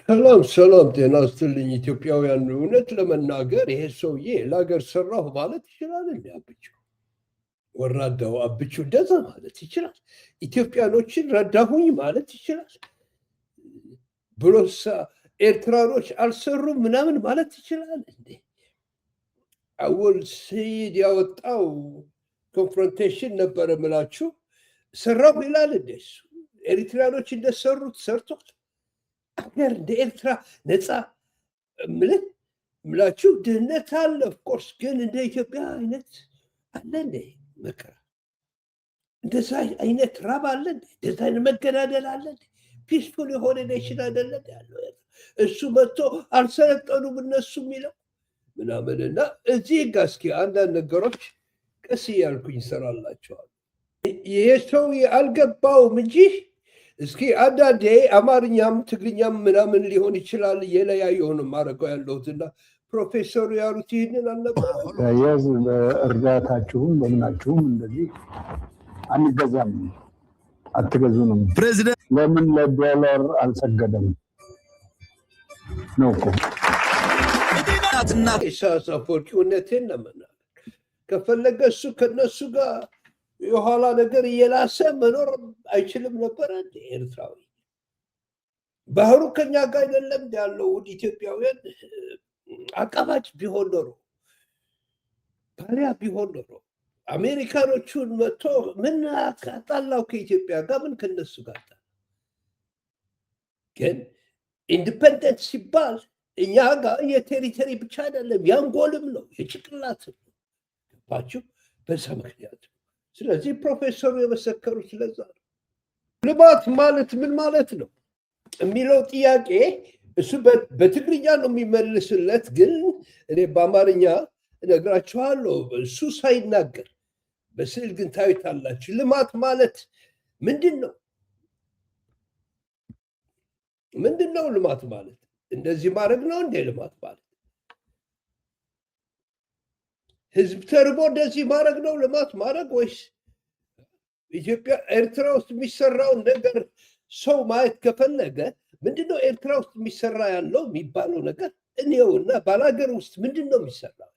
ሰላም ጤና ይስጥልኝ ኢትዮጵያውያን። እውነት ለመናገር ይሄ ሰውዬ ለሀገር ሰራሁ ማለት ይችላል እንዴ? አብቹ ወራዳው አብቹ እንደዛ ማለት ይችላል? ኢትዮጵያኖችን ረዳሁኝ ማለት ይችላል ብሎሳ ኤርትራኖች አልሰሩም ምናምን ማለት ይችላል እንዴ? አወል ሰይድ ያወጣው ኮንፍሮንቴሽን ነበረ ምላችሁ ሰራሁ ይላል እንዴ? እሱ ኤርትራኖች እንደሰሩት ሰርቷል። ሀገር እንደ ኤርትራ ነፃ ምላችሁ ድህነት አለ ኦፍኮርስ፣ ግን እንደ ኢትዮጵያ አይነት አለ እንደ መከራ? እንደዛ አይነት ራብ አለ እንደ? እንደዛ አይነት መገዳደል አለ እንደ? ፒስፉል የሆነ ኔሽን አይደለ ያለው? እሱ መጥቶ አልሰለጠኑም እነሱ የሚለው ምናምንና እዚህ ጋ እስኪ አንዳንድ ነገሮች ቀስ እያልኩኝ ይሰራላቸዋል። ይሄ ሰው አልገባውም እንጂ እስኪ አንዳንዴ አማርኛም ትግርኛም ምናምን ሊሆን ይችላል እየለያየሁ ነው ማድረገው ያለሁትና ፕሮፌሰሩ ያሉት ይህንን አልነበረ? እርዳታችሁም በምናችሁም እንደዚህ አንገዛም፣ አትገዙንም። ፕሬዚደንት ለምን ለዶላር አልሰገደም ነው እኮ ኢሳያስ አፈወርቂ። እውነቴን ነው የምናገር። ከፈለገ እሱ ከነሱ ጋር የኋላ ነገር እየላሰ መኖር አይችልም ነበረ እንደ ኤርትራዊ? ባህሩ ከኛ ጋር አይደለም ያለው? ውድ ኢትዮጵያውያን፣ አቃባጭ ቢሆን ኖሮ ባሪያ ቢሆን ኖሮ አሜሪካኖቹን መጥቶ ምን አጣላው ከኢትዮጵያ ጋር? ምን ከነሱ ጋር? ግን ኢንዲፐንደንት ሲባል እኛ ጋር የቴሪተሪ ብቻ አይደለም የአንጎልም ነው የጭቅላትም ነው። ገባችሁ? በዛ ምክንያት ስለዚህ ፕሮፌሰሩ የመሰከሩት ስለዛ ነው። ልማት ማለት ምን ማለት ነው የሚለው ጥያቄ እሱ በትግርኛ ነው የሚመልስለት፣ ግን እኔ በአማርኛ እነግራችኋለሁ። እሱ ሳይናገር በስዕል ግን ታዩታላችሁ። ልማት ማለት ምንድን ነው? ምንድን ነው ልማት ማለት? እንደዚህ ማድረግ ነው እንዴ ልማት ማለት? ህዝብ ተርቦ እንደዚህ ማድረግ ነው ልማት ማድረግ? ወይስ ኢትዮጵያ ኤርትራ ውስጥ የሚሰራውን ነገር ሰው ማየት ከፈለገ ምንድነው ኤርትራ ውስጥ የሚሰራ ያለው የሚባለው ነገር እኔውና ባላገር ውስጥ ምንድን ነው የሚሰራው?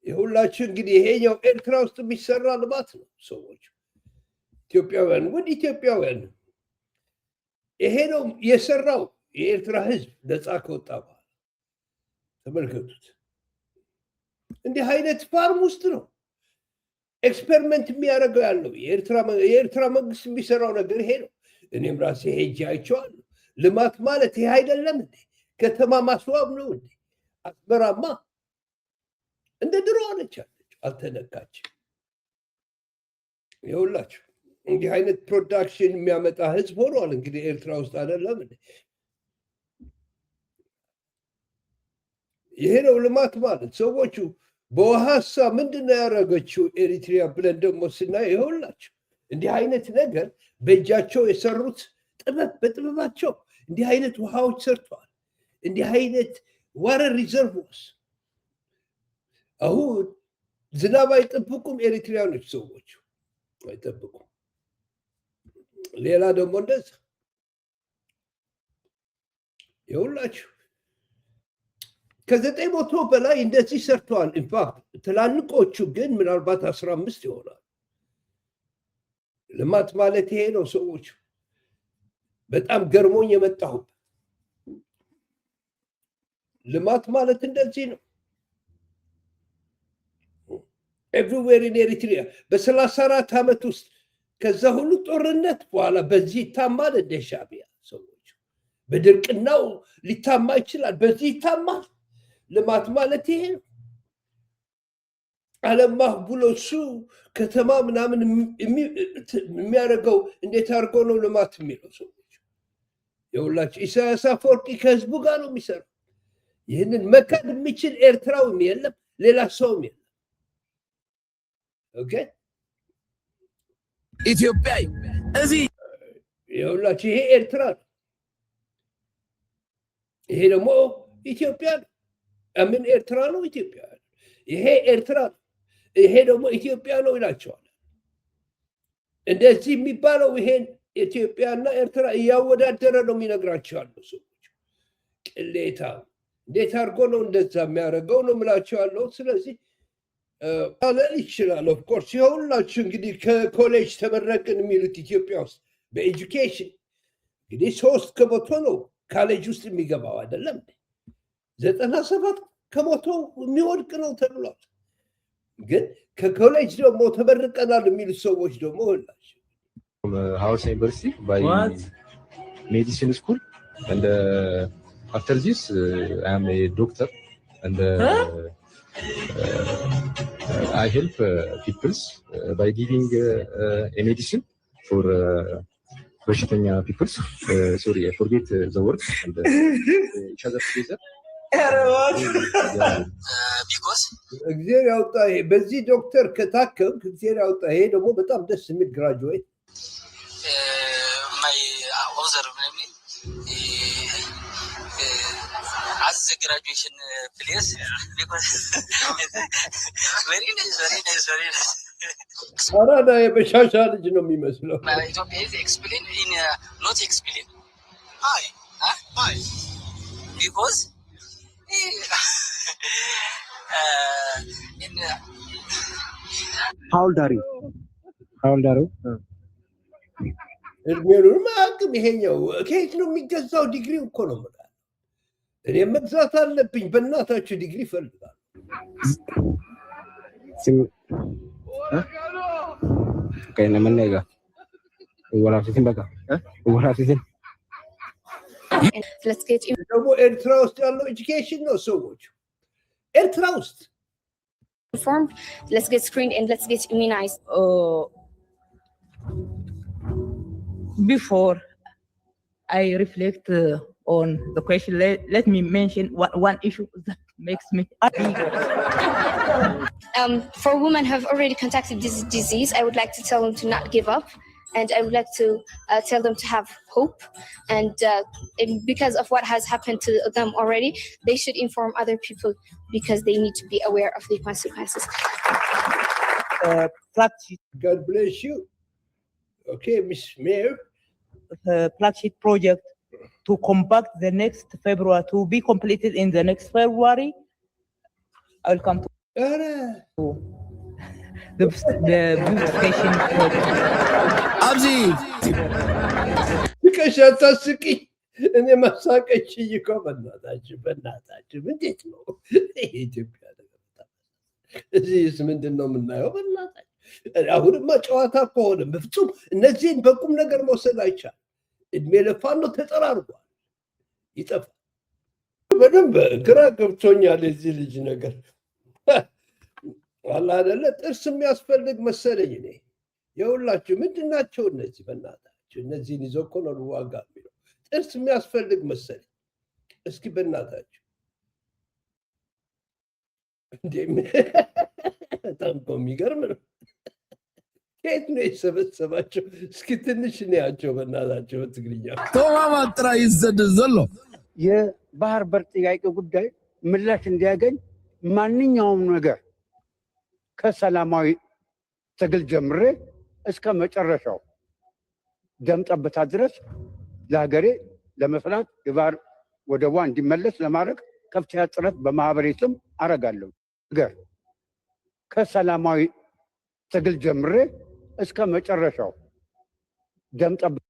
የሁላችሁ እንግዲህ ይሄኛው ኤርትራ ውስጥ የሚሰራ ልማት ነው። ሰዎች ኢትዮጵያውያን፣ ውድ ኢትዮጵያውያን፣ ይሄ ነው የሰራው የኤርትራ ህዝብ ነፃ ከወጣ በኋላ። ተመልከቱት። እንዲህ አይነት ፋርም ውስጥ ነው ኤክስፐሪመንት የሚያደርገው ያለው የኤርትራ መንግስት የሚሰራው ነገር ይሄ ነው። እኔም ራሴ ሄጄ አይቼዋለሁ። ልማት ማለት ይሄ አይደለም እንዴ? ከተማ ማስዋብ ነው እንዴ? አስመራማ እንደ ድሮ አለቻለች፣ አልተነካችም። ይኸውላችሁ እንዲህ አይነት ፕሮዳክሽን የሚያመጣ ህዝብ ሆኗል እንግዲህ ኤርትራ ውስጥ አይደለም እንዴ? ይሄ ነው ልማት ማለት። ሰዎቹ በውሃሳ ምንድን ነው ያደረገችው ኤሪትሪያ ብለን ደግሞ ስናየው ይኸውላችሁ እንዲህ አይነት ነገር በእጃቸው የሰሩት ጥበብ፣ በጥበባቸው እንዲህ አይነት ውሃዎች ሰርተዋል። እንዲህ አይነት ዋተር ሪዘርቮስ። አሁን ዝናብ አይጠብቁም ኤሪትሪያኖች፣ ሰዎቹ አይጠብቁም። ሌላ ደግሞ እንደዛ ይኸውላችሁ ከ900 በላይ እንደዚህ ሰርተዋል። ኢንፋክት ትላልቆቹ ግን ምናልባት 15 ይሆናል። ልማት ማለት ይሄ ነው ሰዎች። በጣም ገርሞኝ የመጣሁት ልማት ማለት እንደዚህ ነው። ኤቭሪዌር ኢን ኤሪትሪያ በ34 ዓመት ውስጥ ከዛ ሁሉ ጦርነት በኋላ በዚህ ይታማል እንደ ሻዕቢያ? ሰዎች በድርቅናው ሊታማ ይችላል፣ በዚህ ይታማል። ልማት ማለት ይሄ ነው። አለማህ ብሎ እሱ ከተማ ምናምን የሚያደርገው እንዴት አድርጎ ነው ልማት የሚለው? ሰዎች የሁላችሁ ኢሳያስ አፈወርቂ ከህዝቡ ጋር ነው የሚሰራው። ይህንን መካድ የሚችል ኤርትራውም የለም፣ ሌላ ሰውም የለም። ኦኬ ኢትዮጵያ እዚህ የሁላችሁ ይሄ ኤርትራ ነው፣ ይሄ ደግሞ ኢትዮጵያ ነው። ምን ኤርትራ ነው ኢትዮጵያ? ይሄ ኤርትራ ነው፣ ይሄ ደግሞ ኢትዮጵያ ነው ይላቸዋል። እንደዚህ የሚባለው ይሄን ኢትዮጵያና ኤርትራ እያወዳደረ ነው የሚነግራቸው ያለው ሰዎች። ቅሌታ እንዴት አድርጎ ነው እንደዛ የሚያደርገው ነው የምላቸው ያለው። ስለዚህ ማለት ይችላል። ኦፍኮርስ የሁላችሁ እንግዲህ ከኮሌጅ ተመረቅን የሚሉት ኢትዮጵያ ውስጥ በኤጁኬሽን እንግዲህ 3 ከመቶ ነው ካሌጅ ውስጥ የሚገባው አይደለም። 97 ከመቶ የሚወድቅ ነው ተብሏል። ግን ከኮሌጅ ደግሞ ተመርቀናል የሚሉት ሰዎች ደግሞ ሁላችሁ Howard University by medicine school, and after this I am a doctor, and I help people by giving a medicine for vegetarian people. Sorry, I forget the word. And each other together. because እግዚአብሔር ያውጣ። በዚህ ዶክተር ከታከም እግዚአብሔር ያውጣ። ይሄ ደግሞ በጣም ደስ የሚል ግራጁዌት my other as the graduation place because very nice. አራዳ የበሻሻ ልጅ ነው የሚመስለው። Ethiopia is explain in not explain. Why? Because in How old are you? እድሜውን ማቅም ይሄኛው ከየት ነው የሚገዛው? ዲግሪ እኮ ነው ማለት እኔ መግዛት አለብኝ። በእናታችሁ ዲግሪ ፈልጋለሁ። Kaya naman nega. Wala sisin baka. Wala sisin. Let's get ደግሞ ኤርትራ ውስጥ ያለው ኤጁኬሽን ነው ሰዎች ኤርትራ ውስጥ informed. Let's get screened and let's get immunized. Before I reflect on the question, let me mention one issue that makes me angry. For women who have already contracted this disease, I would like to tell them to not give up, and I would like to tell them to have hope. And because of what has happened to them already, they should inform other people because they need to be aware of the consequences. Flat sheet, God bless you. Okay, Miss Mayor. flat sheet project to combat the next February, to be completed in the next February. I will come to the beautification project. Abzi ከሻታ ስቂ እኔ ማሳቀች ይኮ በእናታችሁ እንዴት ነው ኢትዮጵያ ነገር እዚህስ ምንድን ነው የምናየው? በእናታችሁ አሁንማ ጨዋታ ከሆነ በፍጹም እነዚህን በቁም ነገር መውሰድ አይቻልም። እድሜ ለፋኖ ተጠራርጓል፣ ይጠፋል። በደንብ ግራ ገብቶኛል የዚህ ልጅ ነገር። ዋላ አይደለ ጥርስ የሚያስፈልግ መሰለኝ እኔ። የሁላችሁ ምንድን ናቸው እነዚህ? በእናታችሁ እነዚህን ይዞ እኮ ነው ዋጋ የሚለው። ጥርስ የሚያስፈልግ መሰለኝ። እስኪ በእናታችሁ እንዴ! በጣም እኮ የሚገርም ነው። ከየት ነው የሰበሰባቸው? እስኪ ትንሽ እንያቸው በእናታቸው በትግርኛ። ተማማ ጥራ ይዘድ ዘሎ የባህር በር ጥያቄ ጉዳይ ምላሽ እንዲያገኝ ማንኛውም ነገር ከሰላማዊ ትግል ጀምሬ እስከ መጨረሻው ደም ጠብታ ድረስ ለሀገሬ ለመስራት የባህር ወደቧ እንዲመለስ ለማድረግ ከፍተኛ ጥረት በማህበሬ ስም አረጋለሁ። ነገር ከሰላማዊ ትግል ጀምሬ እስከ መጨረሻው ደም ጠብታ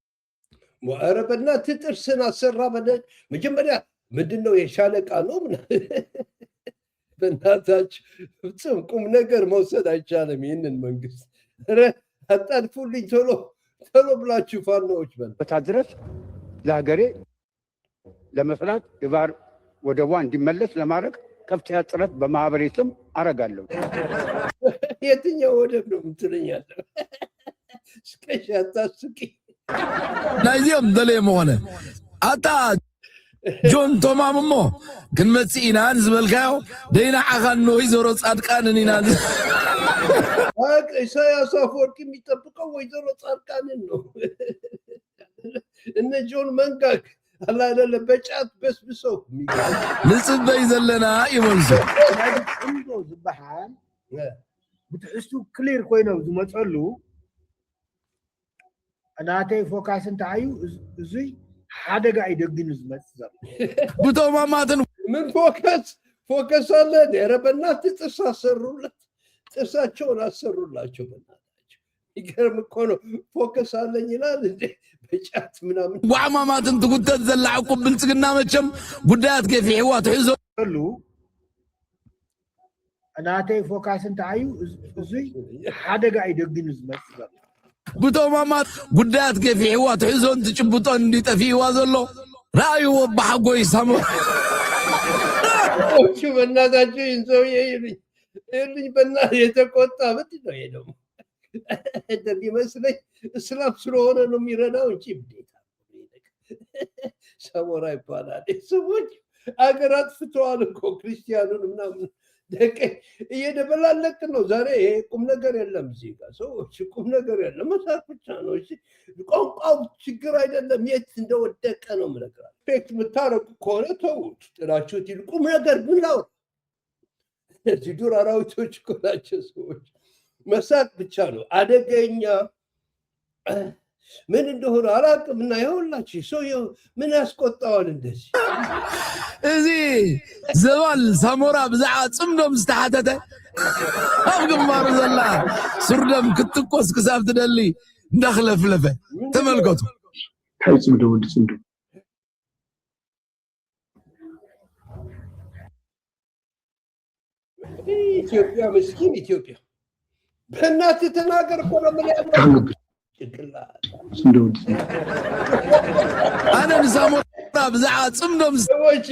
ኧረ በእናትህ ጥርስን አሰራ። መጀመሪያ ምንድን ነው የሻለቃ ነው በእናታችሁ ፍጹም ቁም ነገር መውሰድ አይቻልም። ይህንን መንግስት ኧረ አጣድፉልኝ ቶሎ ብላችሁ ፋኖዎች በታ ድረስ ለሀገሬ ለመስራት የባህር ወደቧ እንዲመለስ ለማድረግ ከፍተኛ ጥረት በማህበሬ ስም አረጋለሁ። የትኛው ወደብ ነው የምትለኛለህ? ስቀሽ አታስቂ። ናይዚኦም ደለየ መሆነ አታ ጆን ቶማም እሞ ክንመፅእ ኢና ንዝበልካዮ ደይና ዓኻን ወይዘሮ ጻድቃንን ኢና ኢሳያስ አፈወርቂ የሚጠብቀው ወይዘሮ ጻድቃንን ነው። እነ ጆን መንጋግ አላደለ በጫት በስብሰው ንጽበይ ዘለና ይመልሱ እንዶ ዝበሃል ብትዕሱ ክሊር ኮይኖም ዝመፀሉ ናተይ ፎካስ እንታይ እዩ እዙይ حدق يدقن زمت بتوماماتن من فوكس አለ ኧረ በእናትህ ጥርስ አሰሩለት ጥርሳቸውን አሰሩላቸው በእናታቸው ይገርም እኮ ነው ፎከስ አለኝ ይላል እንዴ በጫት ምናምን ዋማማትን ትጉተት ዘላዕቁብ ብልጽግና መቸም ጉዳያት ገፊዕዋ ትሕዞ ሉ እናተይ ፎካስ እንታዩ እዙይ ሓደጋ ይደግን ዝመጽ بتومامات ጉዳያት ገፊዕዋ ትሕዞን ትጭብጦን እንዲጠፊዋ ዘሎ ራእይዎ በሐጎይ ሳምራ ኦቹ በእናታቸው ይንሰውዬ ይልኝ በእናትህ የተቆጣ ምንድን ነው ይሄ ደግሞ እንደሚመስለኝ እስላም ስለሆነ ነው የሚረዳው እንጂ እንዴት ሰሞራ ይባላል ሰዎች አገር አጥፍተዋል እኮ ክርስቲያኑን ምናምን እየደበላለቅ ነው ዛሬ ቁም ነገር የለም እዚህ ጋር ሰዎች ቁም ነገር የለም መሳቅ ብቻ ነው እሺ ቋንቋው ችግር አይደለም የት እንደወደቀ ነው ምነግራል ፌክት የምታረቁ ከሆነ ተውት ጥላችሁት ይል ቁም ነገር ምን ላውራ እዚህ ዱር አራዊቶች እኮ ናቸው ሰዎች መሳቅ ብቻ ነው አደገኛ ምን እንደሆነ አላውቅም እና ይኸውላችሁ ሰውየው ምን ያስቆጣዋል እንደዚህ እዚህ ዘባል ሳሞራ ብዛዕ ጽምዶም ዝተሓተተ ኣብ ግንባሩ ዘላ ሱርደም ክትቆስ ክሳብ ትደሊ እንዳኽለፍለፈ ተመልከቱ እንታይ ጽምዶ ወዲ ጽምዶ ኢትዮጵያ ምስኪን ኢትዮጵያ በእናትህ ተናገር እኮ ነው ምን ያለው ጽምዶ ወዲ ኣነ ንሳሞራ ብዛዕ ጽምዶም ሰዎች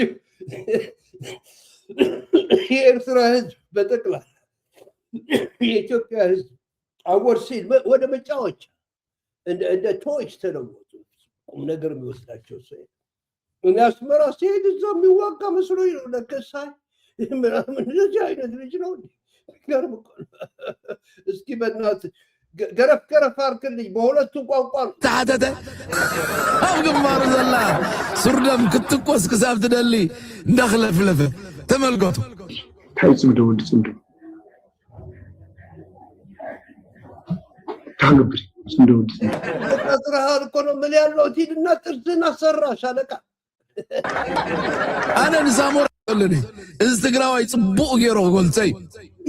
የኤርትራ ህዝብ በጠቅላላ የኢትዮጵያ ህዝብ አወር ሲል ወደ መጫወቻ እንደ ቶይስ ተለወጡ ቁም ነገር የሚወስዳቸው ሰው እኔ አስመራ ሲሄድ እዛ የሚዋጋ መስሎኝ ነው ለከሳይ ምናምን እንደዚህ አይነት ልጅ ነው ገርም እኮ እስኪ በእናትህ ገረፍ ገረፍ አርክልኝ በሁለቱም ቋንቋ ተሓተተ ኣብ ግንባሩ ዘላ ሱርደም ክትቆስ ክሳብ ትደሊ እንዳኽለፍለፈ ተመልከቱ እንታይ ጽምዶ ወዲ ጽምዶ ታንብሪ ጽምዶ ወዲ ጽምዶ ተጥራሃል እኮ ነው ምን ያለው ሂድና ጥርስህን አሰራሽ አለቃ ኣነ ንሳሞራ ለኒ እዚ ትግራዋይ ጽቡቕ ገይሮ ክገልጸይ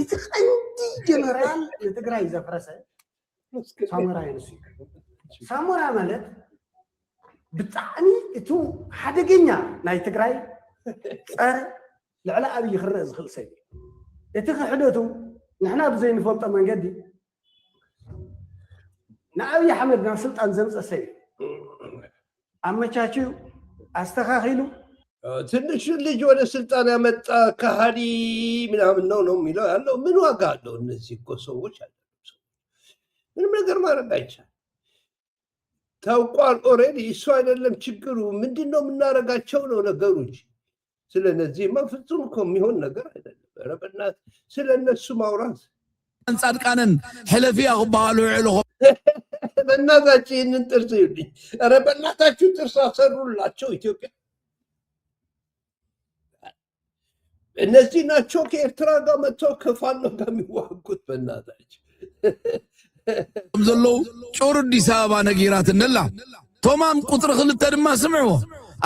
እቲ ቀንዲ ጀነራል ንትግራይ ዘፍረሰ ሳሞራ ይነሱ ሳሞራ ማለት ብጣዕሚ እቱ ሓደገኛ ናይ ትግራይ ፀረ ልዕሊ ኣብይ ክርአ ዝኽእል ሰብ እቲ ክሕደቱ ንሕና ብዘይንፈልጦ መንገዲ ንኣብይ ኣሕመድ ናብ ስልጣን ዘምፀ ሰብ አመቻቹ አስተካክሉ ትንሹ ልጅ ወደ ስልጣን ያመጣ ከሃዲ ምናምን ነው የሚለው ያለው ምን ዋጋ አለው እነዚህ እኮ ሰዎች አሉ ምንም ነገር ማድረግ አይቻልም ታውቋል ኦሬዲ እሱ አይደለም ችግሩ ምንድነው የምናረጋቸው ነው ነገሩ እንጂ ስለነዚህ ፍጹም እኮ የሚሆን ነገር አይደለም ኧረ በእናትህ ስለነሱ ማውራት ጻድቃንን ሕለፊያ ክበሃሉ ይዕሉ በእናታችሁ ይህንን ጥርስ ይሉኝ ኧረ በእናታችሁ ጥርስ አሰሩላቸው ኢትዮጵያ እነዚህ ናቸው ከኤርትራ ጋር መጥተው ከፋኖ ጋር የሚዋጉት በእናታችሁ ዘለው ጮር አዲስ አበባ ነጊራት እንላ ቶማም ቁጥር ክልተ ድማ ስምዕዎ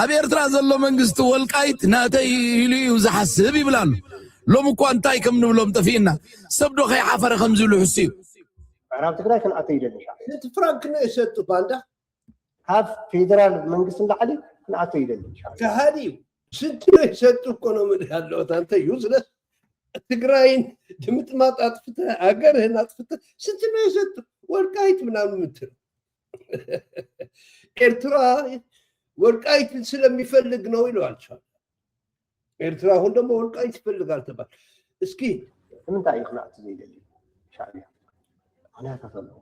ኣብ ኤርትራ ዘሎ መንግስቲ ወልቃይት ናተይ ኢሉ ዝሓስብ ይብላሉ ሎም እኳ እንታይ ከም ንብሎም ጠፊእና ሰብዶ ከይሓፈረ ከም ዝብሉ ሕስዩ ምዕራብ ትግራይ ክንኣተ ይደልሻ ስንት ፍራንክ ነው የሰጡ ባንዳ ካብ ፌደራል መንግስት ላዕሊ ክንኣተ ይደልሻ ከሃዲው ስንት ነው የሰጡ እኮ ነው የምልህ ያለሁት አንተ ዩዝለስ ትግራይን ድምጥማጥ አጥፍተህ አገርህን አጥፍተህ ስንት ነው የሰጡ ወልቃይት ምናምን የምትለው ኤርትራ ወልቃይትን ስለሚፈልግ ነው ይለዋቸዋል ኤርትራ አሁን ደግሞ ወልቃይት ይፈልጋል ተባል እስኪ ምንታይ ይኽናት ዘይደል ሻዕቢያ አና ተፈለው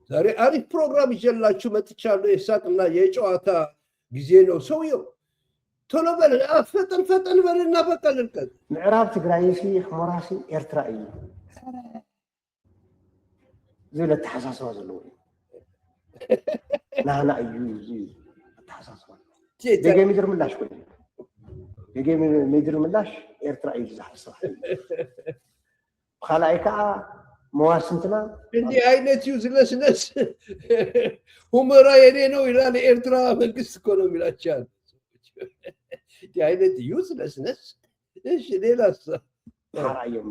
ዛሬ አሪፍ ፕሮግራም ይዤላችሁ መጥቻለሁ የሳቅና የጨዋታ ጊዜ ነው ሰውየው ቶሎ በል ፈጠን በልና በቃ ልልቀቅ ምዕራብ ትግራይ ሕሞራሲ ኤርትራ እዩ ዝብለ ተሓሳስባ ዘለዎ ናና እዩ ተሓሳስባ ደገ ምድር ምላሽ ኮይኑ ደገ ምድር ምላሽ ኤርትራ እዩ ዝሓስባ ካልኣይ ከዓ መዋር ስንትና እንዲህ አይነት ዩዝለስነስ ሁመራ የኔ ነው ይላል ኤርትራ መንግስት እኮ ነው የሚላቸው። እንዲህ አይነት ዩዝለስነስ። እሺ ሌላስ? ራእዮም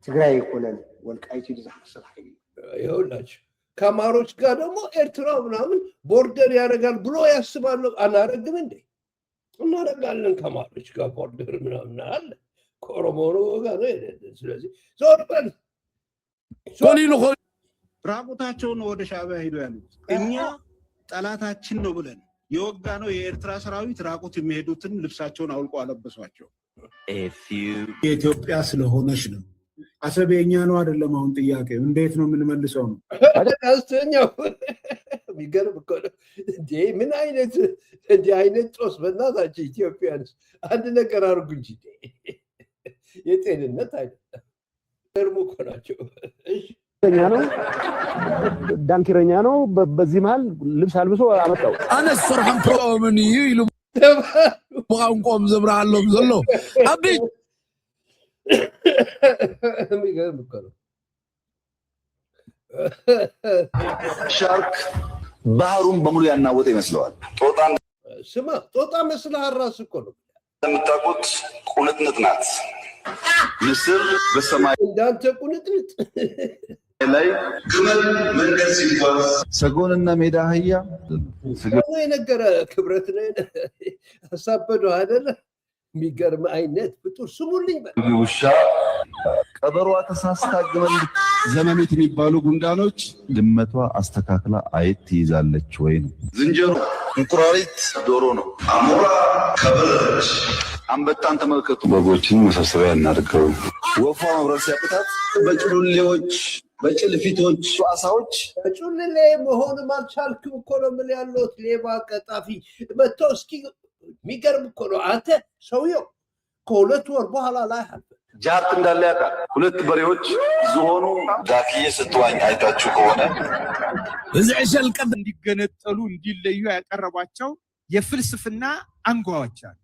ትግራይ ይኮነን ወልቃይት ይዝሐሰብ ኃይል ይኸውላችሁ ከአማሮች ጋር ደግሞ ኤርትራ ምናምን ቦርደር ያደርጋል ብሎ ያስባሉ። አናረግም እንዴ? እናደርጋለን ከአማሮች ጋር ቦርደር ምናምን አለ። ከኦሮሞ ጋር ነው። ስለዚህ ዞር በል ራቁታቸውን ወደ ሻዕቢያ ሄዱ ያሉት እኛ ጠላታችን ነው ብለን የወጋ ነው። የኤርትራ ሰራዊት ራቁት የሚሄዱትን ልብሳቸውን አውልቆ አለበሷቸው። የኢትዮጵያ ስለሆነች ነው። አሰብ የኛ ነው አይደለም። አሁን ጥያቄው እንዴት ነው የምንመልሰው ነው። አስተኛው የሚገርም እኮ ነው። እንዴ ምን አይነት እንዲህ አይነት ጦስ በእናታቸው ኢትዮጵያንስ አንድ ነገር አድርጉ እንጂ የጤንነት አይደለም። ገርሞ እኮ ናቸው። ነው ዳንኪረኛ ነው። በዚህ መሀል ልብስ አልብሶ አመጣው። አነስ ፈርሐም ፕሮምን ይሉ ቋንቋም ዘብራለሁ ዘሎ አቢ የሚገርም እኮ ነው። ሻርክ ባህሩን በሙሉ ያናወጠ ይመስለዋል። ጦጣን ስማ፣ ጦጣ መስለሃል ራስህ እኮ ነው። እንደምታውቁት ቁንጥንጥ ናት። ንስር በሰማይ እንዳንተ ቁንጥንጥ ላይ ግመል መንገድ ሲጓዝ ሰጎንና ሜዳ አህያ ነው የነገረ ክብረት ነው አሳበደው አይደለ? የሚገርም አይነት ፍጡር ስሙልኝ። ውሻ ቀበሯ ተሳስታ ግመል ዘመኑት የሚባሉ ጉንዳኖች ድመቷ አስተካክላ አይት ትይዛለች ወይ ነው። ዝንጀሮ እንቁራሪት ዶሮ ነው። አሞራ ከበረች። አንበጣን ተመልከቱ። በጎችን መሰብሰቢያ እናድርገው። ወፏ መብረር ሲያቅታት በጭሉሌዎች በጭልፊቶች አሳዎች ጩልሌ መሆንም አልቻልክም እኮ ነው የምልህ ያለሁት። ሌባ ቀጣፊ መጥቶ እስኪ የሚገርም እኮ ነው። አንተ ሰውየው ከሁለት ወር በኋላ ላይ ጃርት እንዳለ ያውቃል። ሁለት በሬዎች ዝሆኑ ዳክዬ ስትዋኝ አይታችሁ ከሆነ እዚህ ሸልቀም እንዲገነጠሉ እንዲለዩ ያቀረቧቸው የፍልስፍና አንጓዎች አሉ።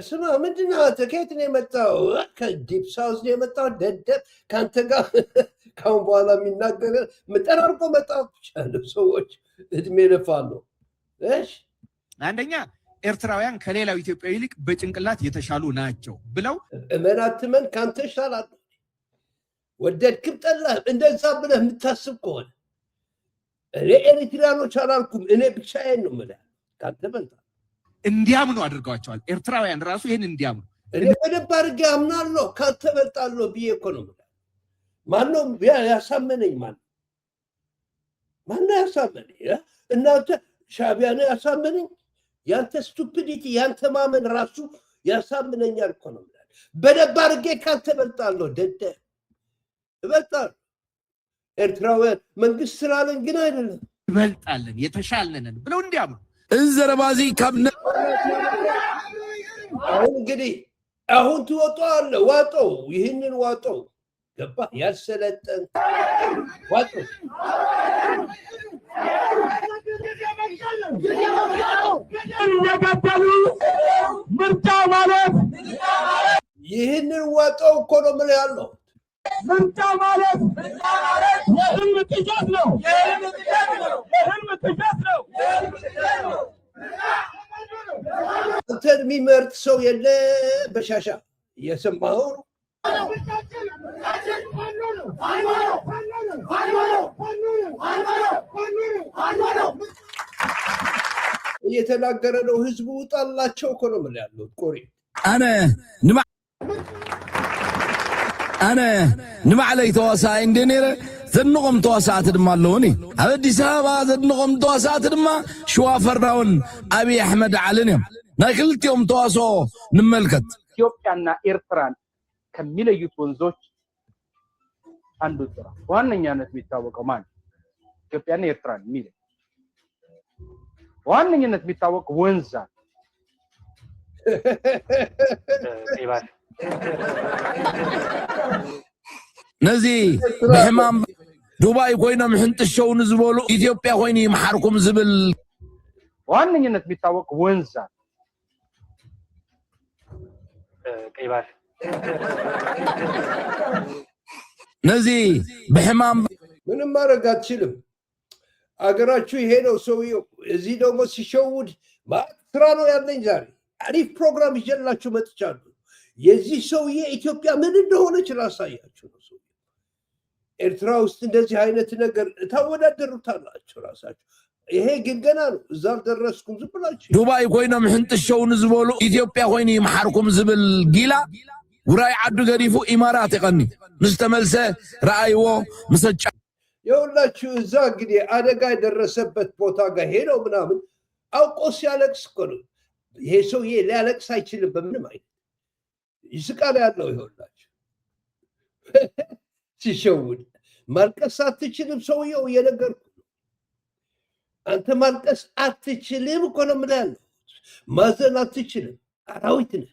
ስማ ምንድን ነው ከየት ነው የመጣው? ከዲፕ ሳውዝ ነው የመጣው። ደደብ ከአንተ ጋር ካሁን በኋላ የሚናገር ጠራርጎ መጣት ይቻላል። ሰዎች እድሜ ልፋሉ። እሺ አንደኛ ኤርትራውያን ከሌላው ኢትዮጵያዊ ይልቅ በጭንቅላት የተሻሉ ናቸው ብለው እመናትመን ካንተ ይሻላል። ወደድክም ጠላህም እንደዛ ብለህ የምታስብ ከሆነ እኔ ኤርትራኖች አላልኩም፣ እኔ ብቻዬን ነው የምልህ። ካንተ በልጣ እንዲያምኑ አድርገዋቸዋል። ኤርትራውያን ራሱ ይህን እንዲያምኑ እኔ በደንብ አድርጌ አምናለሁ። ካንተ በልጣለሁ ብዬ እኮ ነው የምልህ። ማነው ያሳመነኝ? ማነው ያሳመነኝ? እናንተ ሻዕቢያ ነው ያሳመነኝ? ያንተ ስቱፒዲቲ ያንተ ማመን ራሱ ያሳምነኛል እኮ ነው የምልህ። በደንብ አድርጌ ካንተ በልጣለሁ። ደደ እበልጣለሁ። ኤርትራውያን መንግስት ስላለን ግን አይደለም ይበልጣለን የተሻለንን ብለው እንዲያምኑ እንዘረባዚ ካብነ አሁን እንግዲህ አሁን ትወጣዋለህ። ዋጠው፣ ይህንን ዋጠው። ገባ? ያሰለጠን ዋጠው። ምርጫ ማለት ይህንን ዋጠው እኮ ነው የምልህ ያለው። ምርጫ ማለት የህልም ቅዠት ነው። የህልም ቅዠት ነው። አንተን የሚመርጥ ሰው የለ። በሻሻ እየሰማኸው ነው። እየተናገረ ነው። ህዝቡ ውጣላቸው እኮ ነው የምልህ ያለው። ቆሪ أنا نبعلي تواسع إندينير ذنقم تواسعات دمالوني هذا دي سابا ذنقم تواسعات دما شوافر راون أبي أحمد علنيم ناكلت يوم تواسو نملكت ኢትዮጵያና ኤርትራን ከሚለዩት ወንዞች አንዱ ጥራ ዋነኛነት የሚታወቀው ማለት ኢትዮጵያና ኤርትራን የሚለይ ዋነኛነት የሚታወቅ ወንዝ ይባል نزي بحمام دبي كوينا محنتشو نزبولو إثيوبيا كويني محاركم زبل ዋነኛነት የሚታወቅ ወንዝ ይባል نزي بحمام ምንም ማድረግ አትችልም አገራችሁ ይሄ ነው ሰውየው እዚህ ደግሞ ሲሸውድ ስራ ነው ያለኝ ዛሬ አሪፍ ፕሮግራም ይዤላችሁ መጥቻለሁ የዚህ ሰውዬ ኢትዮጵያ ምን እንደሆነች ላሳያችሁ ነው ኤርትራ ውስጥ እንደዚህ አይነት ነገር ታወዳደሩታላችሁ ራሳችሁ ይሄ ግን ገና ነው እዛ ደረስኩም ዝብላችሁ ዱባይ ኮይኖም ሕንጥሸውን ዝበሉ ኢትዮጵያ ኮይኑ ይመሓርኩም ዝብል ጊላ ውራይ ዓዱ ገሪፉ ኢማራት ይቀኒ ንስተመልሰ ረአይዎ መሰጫ የሁላችሁ እዛ እንግዲህ አደጋ የደረሰበት ቦታ ጋር ሄደው ምናምን አውቆ ሲያለቅስ እኮ ነው ይሄ ሰውዬ ሊያለቅስ አይችልም በምንም አይነት ይስቃል ያለው ይኸውላችሁ ሲሸውድ ማልቀስ አትችልም ሰውየው እየነገርኩ አንተ ማልቀስ አትችልም እኮ ነው የምልህ ማዘን አትችልም አራዊት ነህ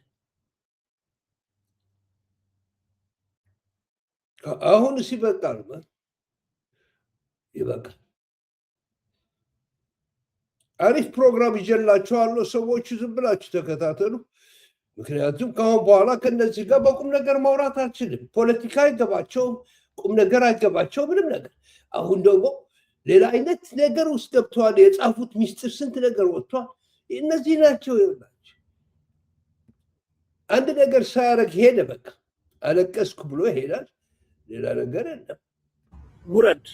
አሁን ሲበቃል ይበቃል አሪፍ ፕሮግራም ይዤላችኋለሁ ሰዎች ዝም ብላችሁ ተከታተሉ ምክንያቱም ከአሁን በኋላ ከነዚህ ጋር በቁም ነገር ማውራት አልችልም ፖለቲካ አይገባቸውም ቁም ነገር አይገባቸው ምንም ነገር አሁን ደግሞ ሌላ አይነት ነገር ውስጥ ገብተዋል የጻፉት ሚስጥር ስንት ነገር ወጥቷል እነዚህ ናቸው ይላችሁ አንድ ነገር ሳያረግ ሄደ በቃ አለቀስኩ ብሎ ይሄዳል ሌላ ነገር የለም ውረድ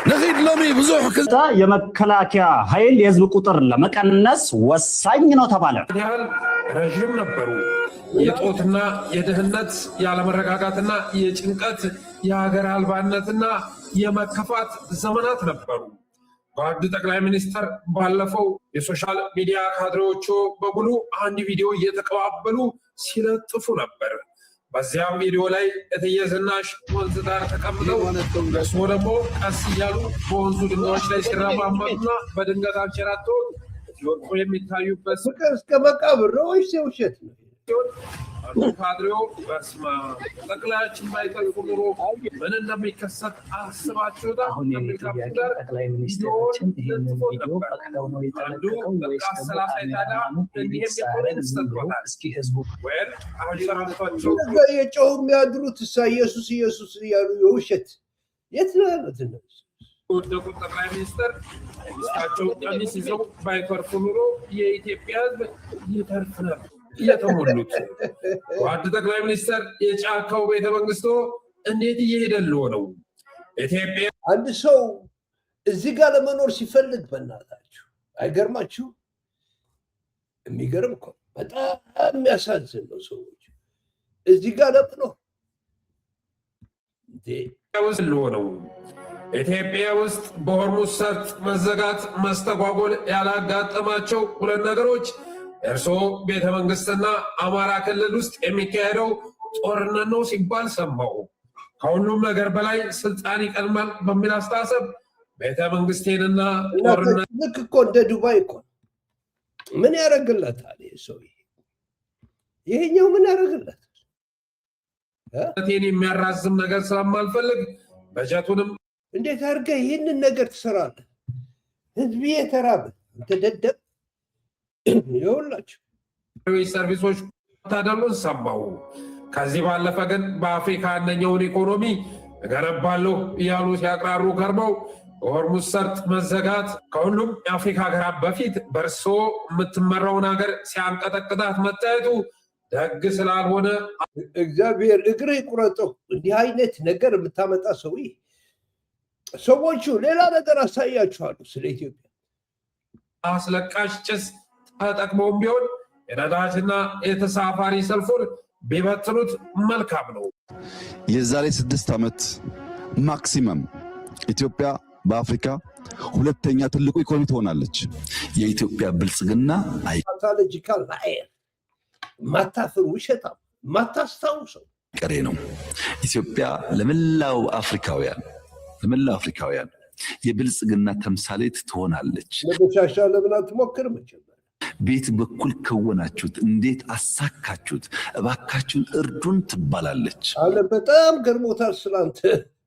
نزيد لومي بزوح كذا የመከላከያ ኃይል የህዝብ ቁጥር ለመቀነስ ወሳኝ ነው ተባለ ያህል ረጅም ነበሩ የጦትና የደህንነት ያለመረጋጋትና የጭንቀት የሀገር አልባነትና የመከፋት ዘመናት ነበሩ ጓድ ጠቅላይ ሚኒስትር ባለፈው የሶሻል ሚዲያ ካድሬዎቹ በሙሉ አንድ ቪዲዮ እየተቀባበሉ ሲለጥፉ ነበር በዚያም ቪዲዮ ላይ እትዬ ዝናሽ ወንዝ ዳር ተቀምጠው እሱ ደግሞ ቀስ እያሉ በወንዙ ድንጋዮች ላይ ሲረማመዱና በድንገት አንሸራቶ ሲወድቁ የሚታዩበት ፍቅር እስከ መቃብር ነው ወይስ የውሸት ነው ካድሬው በስማ ጠቅላያችን ባይጠልቁ ኑሮ ምን እንደሚከሰት አስባችሁታ ጠቅላይ ሚኒስትራችን ይህንን ቪዲዮ ፈቅደው ነው የተለቀቀው ወይስ እስኪ ህዝቡ የጮሁ የሚያድሩት ኢየሱስ ኢየሱስ እያሉ የውሸት የት ነው ያሉት እነሱ ወደቁት ጠቅላይ ሚኒስትር ሚስታቸው ቀሚስ ይዘው ባይተርፉ ኑሮ የኢትዮጵያ ህዝብ ይተርፍ ነበር የተሞሉት ጓድ ጠቅላይ ሚኒስትር የጫካው ቤተ መንግስቶ እንዴት እየሄደልዎ ነው ኢትዮጵያ አንድ ሰው እዚህ ጋር ለመኖር ሲፈልግ በእናታችሁ አይገርማችሁ የሚገርም እኮ በጣም የሚያሳዝን ነው ሰዎች እዚህ ጋር ለመኖር ነው ኢትዮጵያ ውስጥ በሆርሙዝ ሰርጥ መዘጋት መስተጓጎል ያላጋጠማቸው ሁለት ነገሮች እርሶ ቤተ መንግስትና አማራ ክልል ውስጥ የሚካሄደው ጦርነት ነው ሲባል ሰማው ከሁሉም ነገር በላይ ስልጣን ይቀድማል በሚል አስተሳሰብ ቤተ መንግስቴንና ጦርነት ልክ እኮ እንደ ዱባይ እኮ ምን ያደርግለታል ይሄኛው ምን ያደርግለታል የሚያራዝም ነገር ስለማልፈልግ በጀቱንም እንዴት አድርገህ ይህንን ነገር ትሰራለህ ህዝብ የተራበ ተደደብ ይኸውላችሁ ሰርቪሶች ታደሉን ሰማው ከዚህ ባለፈ ግን በአፍሪካ አንደኛውን ኢኮኖሚ እገነባለሁ እያሉ ሲያቅራሩ ከርመው በሆርሙዝ ሰርጥ መዘጋት ከሁሉም የአፍሪካ ሀገራት በፊት በእርሶ የምትመራውን ሀገር ሲያንቀጠቅጣት መታየቱ ደግ ስላልሆነ እግዚአብሔር እግር ይቁረጠው እንዲህ አይነት ነገር የምታመጣ ሰዎቹ ሌላ ነገር አሳያችኋለሁ ስለ ኢትዮጵያ አስለቃሽ ጭስ ተጠቅመውም ቢሆን የነዳጅና የተሳፋሪ ሰልፉን ቢበትኑት መልካም ነው የዛሬ 6 ዓመት ማክሲመም ኢትዮጵያ በአፍሪካ ሁለተኛ ትልቁ ኢኮኖሚ ትሆናለች የኢትዮጵያ ብልጽግና ፓቶሎጂካል ላየር ማታፍር ውሸታ ማታስታውሰው ቀሬ ነው ኢትዮጵያ ለመላው አፍሪካውያን የብልጽግና ተምሳሌት ትሆናለች ለበሻሻ ለምን አትሞክርም ቤት በኩል ከወናችሁት እንዴት አሳካችሁት እባካችሁን እርዱን ትባላለች አለ በጣም ገርሞታል ስላንተ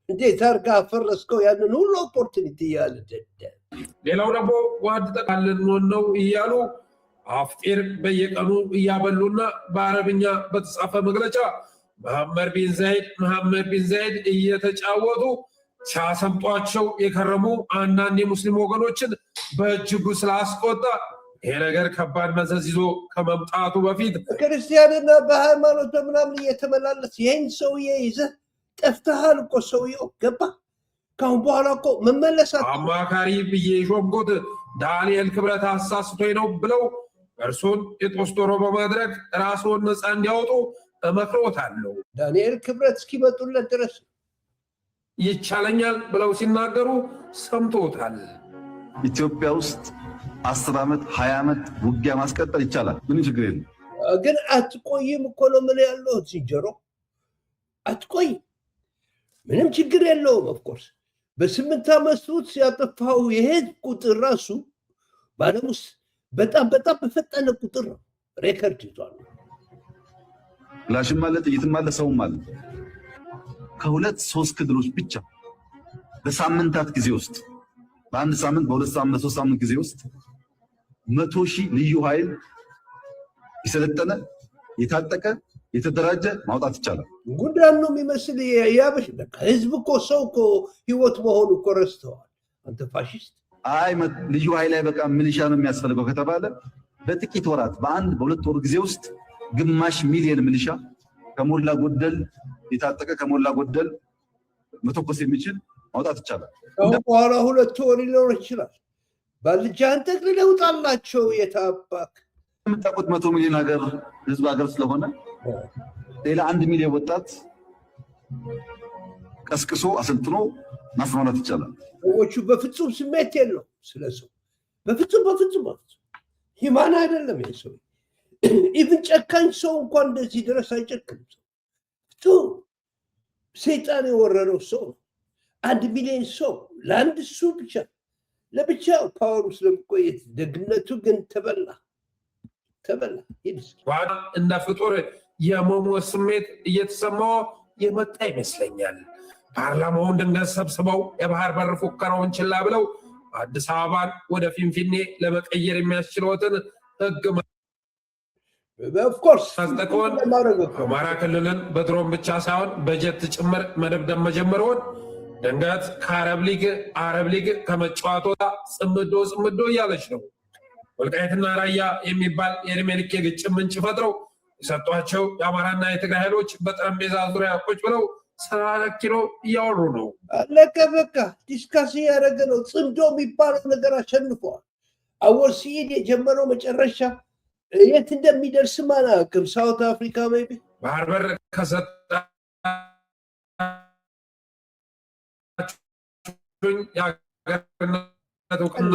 እንዴት አርጋ ፈረስከው ያንን ሁሉ ኦፖርቹኒቲ ያለ ሌላው ደግሞ ዋድ ጠቃለን ነው እያሉ አፍጢር በየቀኑ እያበሉና በአረብኛ በተጻፈ መግለጫ መሐመድ ቢን ዘይድ እየተጫወቱ ሲያሰምጧቸው የከረሙ አንዳንድ የሙስሊም ወገኖችን በእጅጉ ስላስቆጣ ይሄ ነገር ከባድ መዘዝ ይዞ ከመምጣቱ በፊት ክርስቲያንና በሃይማኖት በምናምን እየተመላለስ ይህን ሰውዬ ይዘህ ጠፍተሃል እኮ ሰውዬው ገባ። ካሁን በኋላ እኮ መመለሳት አማካሪ ብዬ ሾምኩት ዳንኤል ክብረት አሳስቶኝ ነው ብለው እርሱን የጦስ ዶሮ በማድረግ ራስዎን ነፃ እንዲያወጡ እመክሮታለሁ። ዳንኤል ክብረት እስኪመጡለት ድረስ ይቻለኛል ብለው ሲናገሩ ሰምቶታል። ኢትዮጵያ ውስጥ 10 ዓመት 20 ዓመት ውጊያ ማስቀጠል ይቻላል። ምንም ችግር የለም። ግን አትቆይም እኮ ነው ምን ያለው ሲጀሮ አትቆይ፣ ምንም ችግር የለውም። ኦፍኮርስ በ8 ዓመት ውስጥ ያጠፋው የህዝብ ቁጥር ራሱ በዓለም ውስጥ በጣም በፈጠነ ቁጥር ነው ሬከርድ ይዟል። ክላሽም አለ፣ ጥይትም አለ፣ ሰውም አለ። ከ2-3 ክልሎች ብቻ በሳምንታት ጊዜ ውስጥ በአንድ ሳምንት በ2 ሳምንት በ3 ሳምንት ጊዜ ውስጥ 100,000 ልዩ ኃይል የሰለጠነ የታጠቀ የተደራጀ ማውጣት ይቻላል። ጉዳን ነው የሚመስል ያበሽ በቃ ህዝብ እኮ ሰው እኮ ህይወት መሆኑ እኮ ረስተዋል። አንተ ፋሽስት አይ ልዩ ኃይል ላይ በቃ ሚሊሻ ነው የሚያስፈልገው ከተባለ በጥቂት ወራት በ1-2 ወር ጊዜ ውስጥ ግማሽ ሚሊዮን ሚሊሻ ከሞላ ጎደል የታጠቀ ከሞላ ጎደል መተኮስ የሚችል ማውጣት ይቻላል። በኋላ 2 ወር ሊኖር ይችላል። ባልጃን ጠቅልለው ውጣላቸው። የታባክ የምታውቁት 100 ሚሊዮን ህዝብ ሀገር ስለሆነ ሌላ 1 ሚሊዮን ወጣት ቀስቅሶ አሰልጥኖ ማስማራት ይቻላል። ሰዎቹ በፍጹም ስሜት የለው ስለሰው በፍጹም ሂማን አይደለም። የሰው ኢቭን ጨካኝ ሰው እንኳን እንደዚህ ድረስ አይጨክንም። ሰይጣን የወረረው ሰው 1 ሚሊዮን ሰው ለአንድ እሱ ብቻ ለብቻው ፓወሩ ስለመቆየት ደግነቱ ግን ተበላ። ዋና እንደ ፍጡር የመሞት ስሜት እየተሰማው የመጣ ይመስለኛል። ፓርላማውን ድንገት ሰብስበው የባህር በር ፉከራውን ችላ ብለው አዲስ አበባን ወደ ፊንፊኔ ለመቀየር የሚያስችለውትን ህግ ማስጠቀውን አማራ ክልልን በድሮን ብቻ ሳይሆን በጀት ጭምር መደብደብ መጀመሩን ድንገት አረብ ሊግ ከመጫወቷ ጽምዶ እያለች ነው። ወልቃይትና ራያ የሚባል የዕድሜ ልክ የግጭት ምንጭ ፈጥረው የሰጧቸው የአማራና የትግራይ ኃይሎች በጠረጴዛ ዙሪያ ቁጭ ብለው 40 ኪሎ እያወሩ ነው። አለቀ በቃ ዲስካስ እያደረገ ነው። ጽምዶ የሚባለው ነገር አሸንፈዋል። አወል ሲሄድ የጀመረው መጨረሻ የት እንደሚደርስ አናውቅም። ሳውት አፍሪካ ሜይ ቢ ባህር በር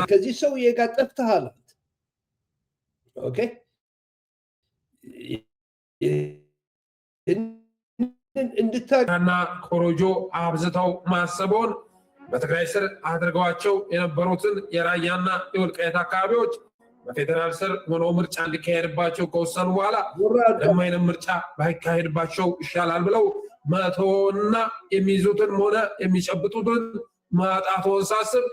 ከዚህ ሰውዬ ጋር ጠፍተሃል። ኦኬ እንድታና ኮሮጆ አብዝተው ማሰቦን በትግራይ ስር አድርገዋቸው የነበሩትን የራያና የወልቃይት አካባቢዎች በፌዴራል ስር ሆኖ ምርጫ እንዲካሄድባቸው ከወሰኑ በኋላ ለማይንም ምርጫ ባይካሄድባቸው ይሻላል ብለው መተውና የሚይዙትን ሆነ የሚጨብጡትን ማጣቶን ሳስብ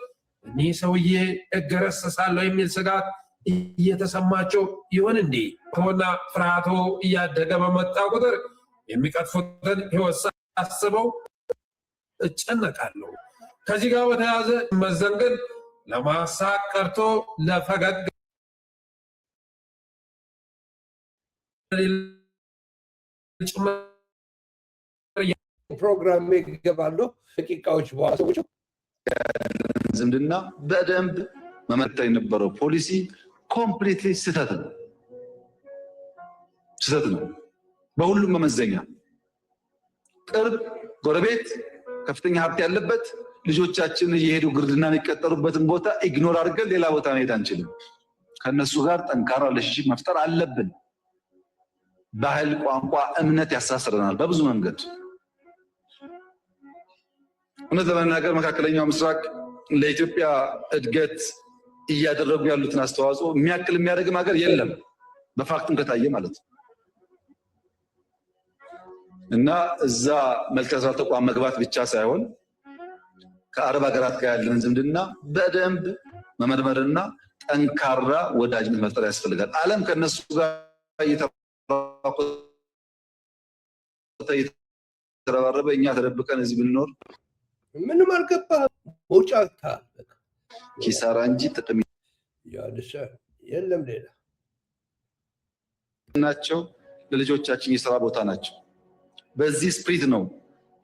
እኒህ ሰውዬ እገረሰሳለሁ የሚል ስጋት እየተሰማቸው ይሆን እንዴ? ሆና ፍርሃቶ እያደገ በመጣ ቁጥር የሚቀጥፉትን ህይወት ሳስበው እጨነቃለሁ። ከዚህ ጋር በተያያዘ መዘንግን ለማሳቅ ቀርቶ ለፈገግ ፕሮግራም ይገባሉ። ደቂቃዎች በኋላ ሰዎች ዝምድና በደንብ መመርጠር የነበረው ፖሊሲ ኮምፕሊትሊ ስህተት ነው። በሁሉም መመዘኛ ቅርብ ጎረቤት፣ ከፍተኛ ሀብት ያለበት ልጆቻችን እየሄዱ ግርድና የሚቀጠሩበትን ቦታ ኢግኖር አድርገን ሌላ ቦታ መሄድ አንችልም። ከነሱ ጋር ጠንካራ ሪሌሽንሺፕ መፍጠር አለብን። ባህል፣ ቋንቋ፣ እምነት ያሳስረናል በብዙ መንገድ። እውነት ለመናገር መካከለኛው ምስራቅ ለኢትዮጵያ እድገት እያደረጉ ያሉትን አስተዋጽኦ የሚያክል የሚያደርግም ሀገር የለም፣ በፋክቱም ከታየ ማለት ነው። እና እዛ መልከስራ ተቋም መግባት ብቻ ሳይሆን ከአረብ ሀገራት ጋር ያለን ዝምድና በደንብ መመርመርና ጠንካራ ወዳጅነት መፍጠር ያስፈልጋል። ዓለም ከነሱ ጋር እየተራቆተ ቦታ እየተረባረበ እኛ ተደብቀን እዚህ ብንኖር ምንም አልገባህም። መውጫታ ኪሳራ እንጂ ጥቅም ያለሽ የለም። ሌላ ናቸው ለልጆቻችን የሥራ ቦታ ናቸው። በዚህ ስፕሪት ነው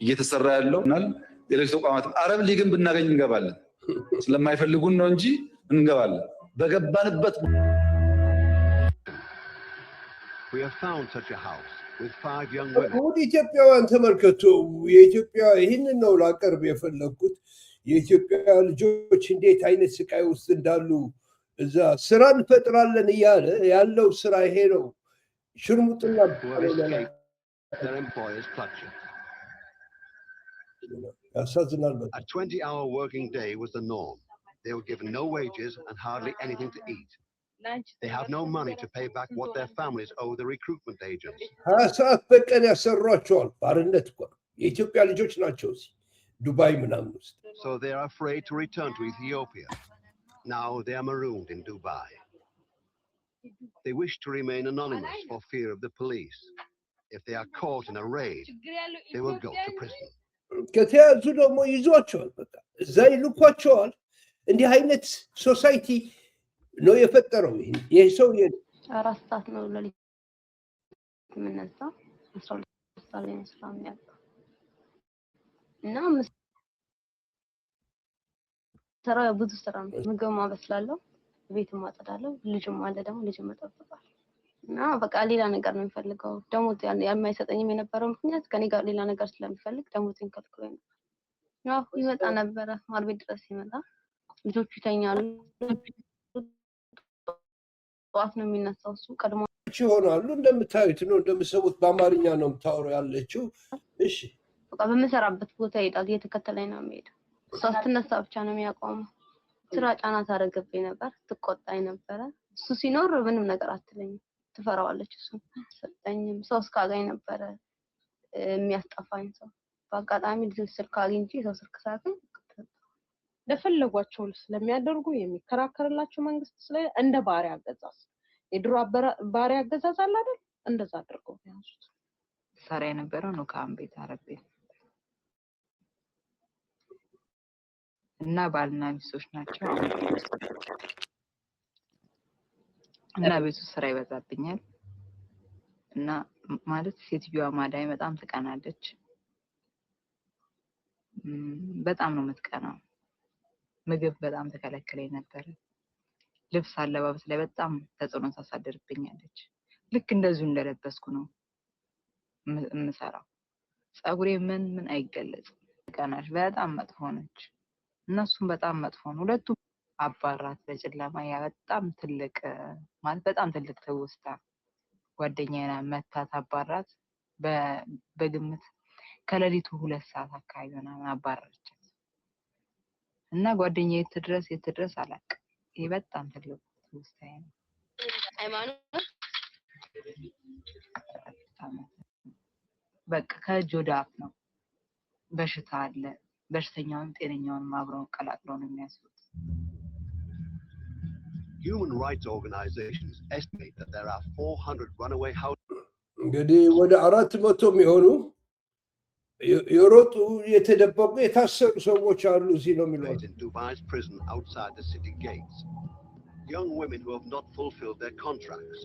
እየተሰራ ያለው። ሌሎች ተቋማት አረብ ሊግን ብናገኝ እንገባለን። ስለማይፈልጉን ነው እንጂ እንገባለን። በገባንበት ወደ ኢትዮጵያውያን ተመልከቱ። የኢትዮጵያ ይህንን ነው ላቀርብ የፈለግኩት። የኢትዮጵያ ልጆች እንዴት አይነት ስቃይ ውስጥ እንዳሉ እዛ ስራ እንፈጥራለን እያለ ያለው ስራ ይሄ ነው። ሽርሙጥና ያሳዝናል። A 20-hour working day was the norm. They were given no wages and hardly anything to eat. They have no money to pay back what their families owe the recruitment agents. 20 ሰዓት በቀን ያሰሯቸዋል። ባርነት እኮ የኢትዮጵያ ልጆች ናቸው ዱባይ ምናምን ውስጥ። So they are afraid to return to Ethiopia. Now they are marooned in Dubai. They wish to remain anonymous for fear of the police. If they are caught in a raid, they will go to prison. ከተያዙ ደግሞ ይዟቸዋል። በቃ እዛ ይልኳቸዋል። እንዲህ አይነት ሶሳይቲ ነው የፈጠረው። ይሄ ሰው 4 ሰዓት ነው ለሊት የምነሳው 12 ሰዓት ላይ ስራ የሚያልቀው እና ስራው ብዙ ስራ ነው። ምግብ ማበስላለሁ፣ ቤት ማጸዳለሁ፣ ልጅም አለ ደግሞ ልጅም መጠበቃለሁ እና በቃ ሌላ ነገር ነው የሚፈልገው። ደሞዝ የማይሰጠኝም የነበረው ምክንያት ከኔ ጋር ሌላ ነገር ስለሚፈልግ ደሞዝን ከልክሎኝ ነበር። ያው ይመጣ ነበረ ማር ቤት ድረስ ይመጣ፣ ልጆቹ ይተኛሉ። ጠዋት ነው የሚነሳው እሱ ቀድሞ ይሆናሉ። እንደምታዩት ነው፣ እንደምሰሙት በአማርኛ ነው የምታወራው ያለችው። እሺ በቃ በምሰራበት ቦታ ይሄዳል፣ እየተከተለኝ ነው የሚሄደው። እሷ ስትነሳ ብቻ ነው የሚያቆመው። ስራ ጫና ታደርግብኝ ነበር፣ ትቆጣኝ ነበረ። እሱ ሲኖር ምንም ነገር አትለኝም፣ ትፈራዋለች። እሱ ሰጠኝም ሰው እስካገኝ ነበረ የሚያስጠፋኝ ሰው። በአጋጣሚ ልጅ ስልክ አግኝቼ ሰው ስልክ ሳገኝ ለፈለጓቸው ስለሚያደርጉ የሚከራከርላቸው መንግስት ስለ እንደ ባሪያ አገዛዝ የድሮ ባሪያ አገዛዝ አለ አይደል? እንደዛ አድርገው ያዙት። ሰራ የነበረው ነው ከአምቤት አረቤ እና ባልና ሚስቶች ናቸው እና ቤቱ ስራ ይበዛብኛል እና ማለት ሴትዮዋ ማዳይ በጣም ትቀናለች። በጣም ነው የምትቀናው። ምግብ በጣም ተከለከለኝ ነበር። ልብስ አለባበስ ላይ በጣም ተጽዕኖ ታሳድርብኛለች። ልክ እንደዚሁ እንደለበስኩ ነው የምሰራው። ጸጉሬ ምን አይገለጽም። ቀናሽ በጣም መጥፎ ነች። እነሱም በጣም መጥፎ ነው። ሁለቱም አባራት በጨለማ ያ በጣም ትልቅ ማለት በጣም ትልቅ ትውስታ። ጓደኛዬና መታት አባራት በግምት ከሌሊቱ 2 ሰዓት አካባቢ ምናምን አባረረቻት እና ጓደኛዬ የት ድረስ አላውቅም። ይሄ በጣም ትልቅ ትውስታዬ ነው። ሃይማኖት በቃ ከእጅ ወደ አፍ ነው። በሽታ አለ። በሽተኛውን ጤነኛውን አብረው ቀላቅለው ነው የሚያስቡት። Human rights organizations estimate that there are 400 runaway households. እንግዲህ ወደ 400 የሚሆኑ የሮጡ የተደበቁ የታሰሩ ሰዎች አሉ እዚህ ነው የሚሉት። In Dubai's prison outside the city gates, young women who have not fulfilled their contracts.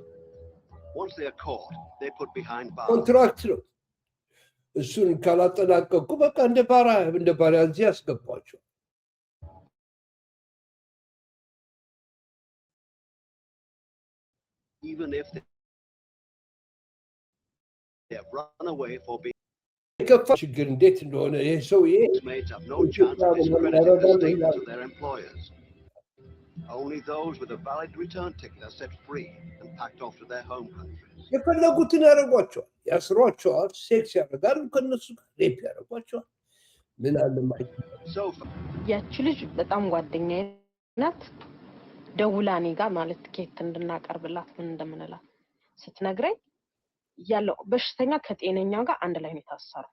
Once they are caught, they put behind bars. ኮንትራክት ነው። እሱን ካላጠናቀቁ በቃ እንደ ባሪያ እዚህ ያስገባቸው። Even if they have run away for being የከፋ ችግር እንዴት እንደሆነ ይሄ ሰውዬ inmates have no chance of discrediting the statements of their employers. Only those with a valid return ticket are set free and packed off to their home countries. የፈለጉትን ያደርጓቸዋል፣ ያስሯቸዋል፣ ሴክስ ያደርጋሉ፣ ከነሱ ጋር ሬፕ ያደርጓቸዋል። ምን አለ ማለት ያቺ ልጅ በጣም ጓደኛዬ ናት። ደውላ እኔ ጋር ማለት ኬት እንድናቀርብላት ምን እንደምንላት ስትነግረኝ ያለው በሽተኛ ከጤነኛ ጋር አንድ ላይ ነው የታሰረው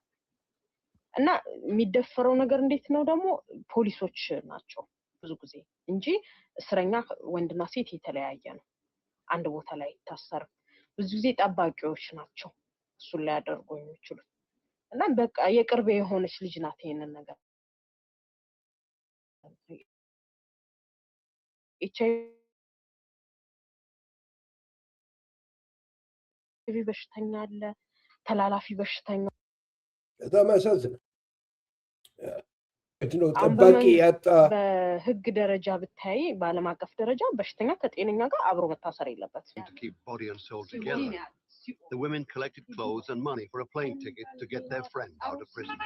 እና የሚደፈረው ነገር እንዴት ነው ደግሞ ፖሊሶች ናቸው ብዙ ጊዜ እንጂ እስረኛ ወንድና ሴት የተለያየ ነው። አንድ ቦታ ላይ ታሰረ ብዙ ጊዜ ጠባቂዎች ናቸው እሱን ላይ ያደርጉ የሚችሉት እና በቃ የቅርቤ የሆነች ልጅ ናት ይሄንን ነገር ኤችአይቪ በሽተኛ አለ፣ ተላላፊ በሽተኛ በጣም ያሳዝናል። ነው ጠባቂ ያጣ በህግ ደረጃ ብታይ በዓለም አቀፍ ደረጃ በሽተኛ ከጤነኛ ጋር አብሮ መታሰር የለበትም። The women collected clothes and money for a plane ticket to get their friend out of prison.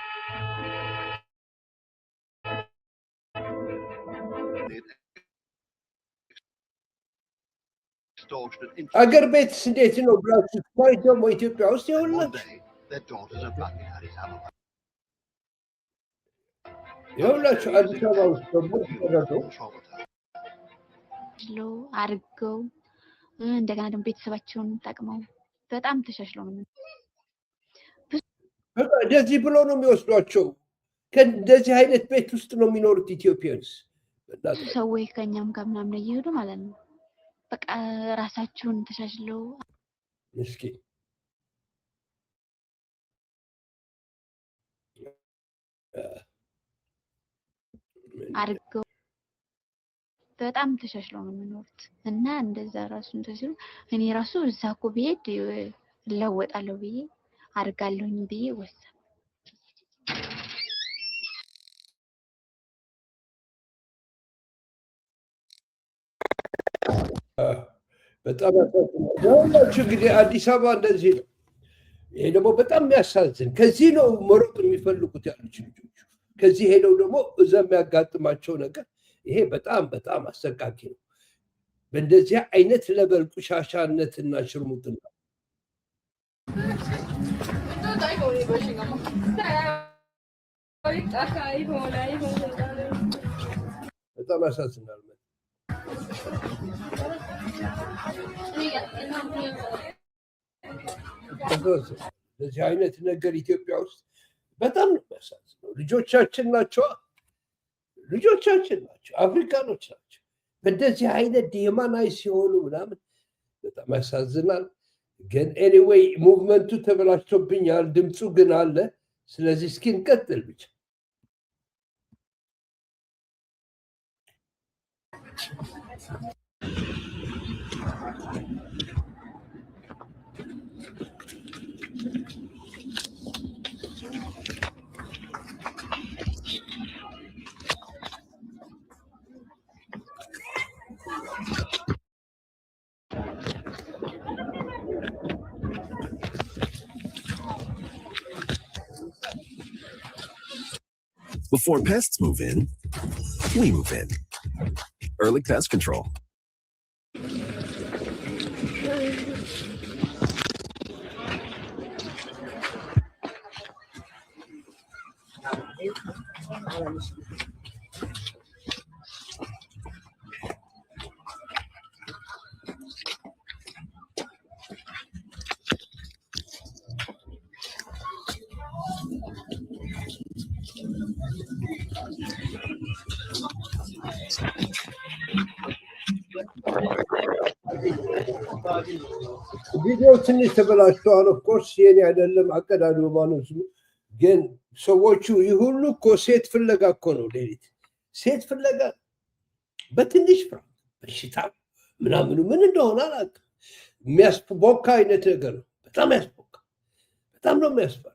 አገር ቤት እንዴት ነው ብላችሁ ታይቶ ደግሞ ኢትዮጵያ ውስጥ ይኸውላችሁ ይኸውላችሁ አዲስ አበባ ውስጥ ደግሞ ተደረገው አድርገው እንደገና ደግሞ ቤተሰባቸውን ጠቅመው በጣም ተሻሽለው ነው እንደዚህ ብሎ ነው የሚወስዷቸው። ከእንደዚህ አይነት ቤት ውስጥ ነው የሚኖሩት ኢትዮጵያንስ ሰዎች ከኛም ጋር ምናምን እየሄዱ ማለት ነው። በቃ ራሳቸውን ተሻሽለው እስኪ አድርገው በጣም ተሻሽለው ነው የሚኖሩት እና እንደዛ ራሱ እንደዚህ እኔ ራሱ እዛ እኮ ብሄድ እለወጣለሁ ብዬ አድርጋለሁኝ ብዬ ወሰን በጣም ያሳዝናል። እንግዲህ አዲስ አበባ እንደዚህ ነው። ይሄ ደግሞ በጣም የሚያሳዝን ከዚህ ነው መሮጥ የሚፈልጉት ያሉት ልጆች ከዚህ ሄደው ደግሞ እዛ የሚያጋጥማቸው ነገር ይሄ በጣም በጣም አሰቃቂ ነው። በእንደዚህ አይነት ለበል ቁሻሻነትና ሽርሙጥና በጣም ያሳዝናል። በዚህ አይነት ነገር ኢትዮጵያ ውስጥ በጣም ነው የሚያሳዝነው። ልጆቻችን ናቸው፣ አፍሪካኖች ናቸው። በእንደዚህ አይነት ዲማናይ ሲሆኑ ምናምን በጣም ያሳዝናል። ግን ኤኒዌይ ሙቭመንቱ ተበላሽቶብኛል፣ ድምፁ ግን አለ። ስለዚህ እስኪ እንቀጥል ብቻ። Before pests move in, we move in. Early Pest Control. ቪዲዮ ትንሽ ተበላሽተዋል። ኦፍኮርስ የኔ አይደለም አቀዳዱ ማነሱ ግን ሰዎቹ ይህ ሁሉ እኮ ሴት ፍለጋ እኮ ነው። ሌሊት ሴት ፍለጋ በትንሽ ፍራ በሽታ ምናምኑ ምን እንደሆነ አላውቅም። የሚያስቦካ አይነት ነገር ነው። በጣም ያስቦካ፣ በጣም ነው የሚያስፈራ።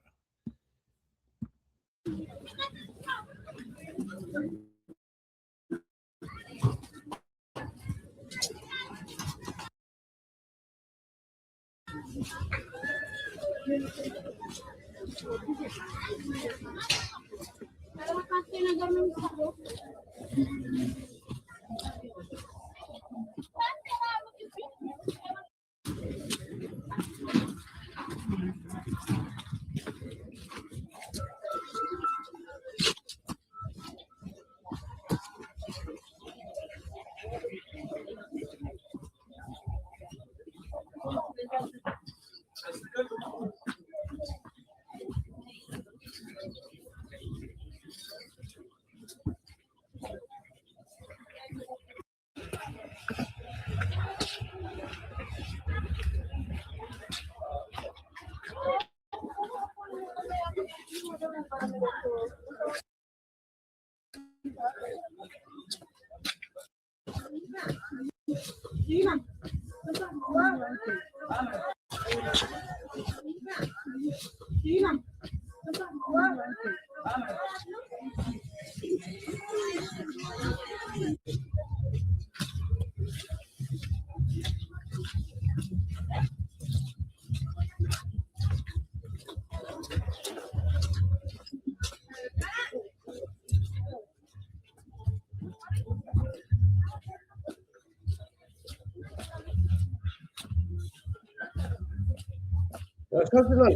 ያሳዝናል።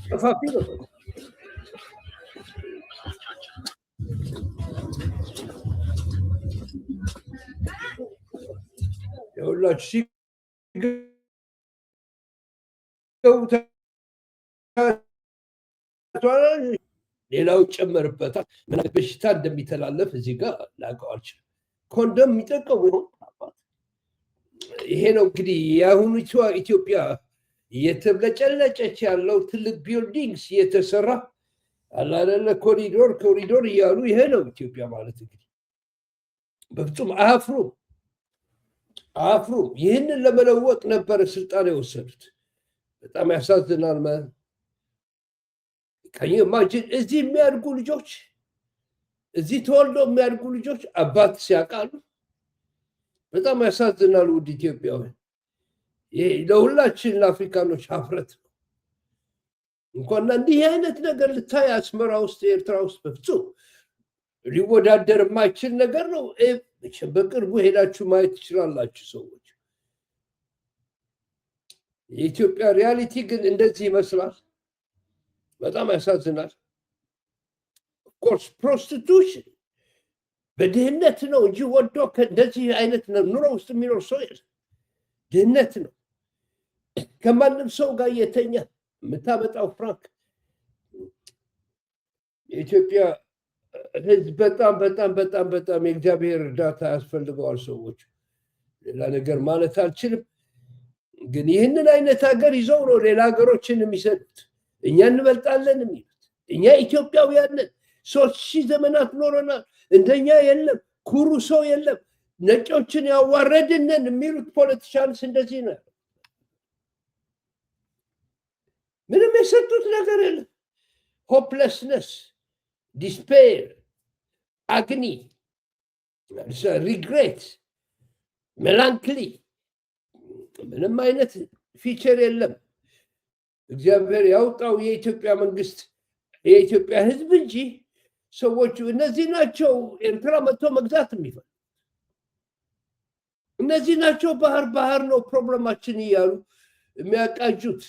ጠፋፊ ነው። የሁላችሁ ሌላው ጨመርበታል። ምን በሽታ እንደሚተላለፍ እዚህ ጋር ላውቀው አልችልም። ኮንዶም የሚጠቀሙ ይሆን? ይሄ ነው እንግዲህ የአሁኒቷ ኢትዮጵያ እየተብለጨለጨች ያለው። ትልቅ ቢልዲንግስ እየተሰራ አላለ ኮሪዶር እያሉ ይሄ ነው ኢትዮጵያ ማለት እንግዲህ። በፍጹም አያፍሩም። ይህንን ለመለወጥ ነበረ ስልጣን የወሰዱት። በጣም ያሳዝናል። ከማጅን እዚህ የሚያድጉ ልጆች እዚህ ተወልደው የሚያድጉ ልጆች አባት ሲያውቃሉ። በጣም ያሳዝናል። ውድ ኢትዮጵያውያን፣ ይሄ ለሁላችን ለአፍሪካኖች ሀፍረት ነው። እንኳን እንዲህ አይነት ነገር ልታይ አስመራ ውስጥ ኤርትራ ውስጥ በፍጹም ሊወዳደር የማይችል ነገር ነው። በቅርቡ ሄዳችሁ ማየት ትችላላችሁ ሰዎች። የኢትዮጵያ ሪያሊቲ ግን እንደዚህ ይመስላል። በጣም ያሳዝናል። ኦፍኮርስ ፕሮስቲቱሽን በድህነት ነው እንጂ ወዶ እንደዚህ አይነት ኑሮ ውስጥ የሚኖር ሰው የለም። ድህነት ነው። ከማንም ሰው ጋር የተኛ የምታመጣው ፍራንክ። የኢትዮጵያ ሕዝብ በጣም የእግዚአብሔር እርዳታ ያስፈልገዋል። ሰዎች ሌላ ነገር ማለት አልችልም። ግን ይህንን አይነት ሀገር ይዘው ነው ሌላ ሀገሮችን የሚሰጡት። እኛ እንበልጣለን የሚሉት። እኛ ኢትዮጵያውያን ነን። 3000 ዘመናት ኖረናል። እንደኛ የለም፣ ኩሩ ሰው የለም፣ ነጮችን ያዋረድነን የሚሉት ፖለቲሻንስ እንደዚህ ነው። ምንም የሰጡት ነገር የለም። ሆፕለስነስ፣ ዲስፔር፣ አግኒ፣ ሪግሬት፣ ሜላንክሊ ምንም አይነት ፊቸር የለም። እግዚአብሔር ያውጣው የኢትዮጵያ መንግስት የኢትዮጵያ ሕዝብ እንጂ ሰዎቹ እነዚህ ናቸው ኤርትራ መጥቶ መግዛት የሚፈልጉት። እነዚህ ናቸው ባህር ነው ፕሮብለማችን እያሉ የሚያቃጁት።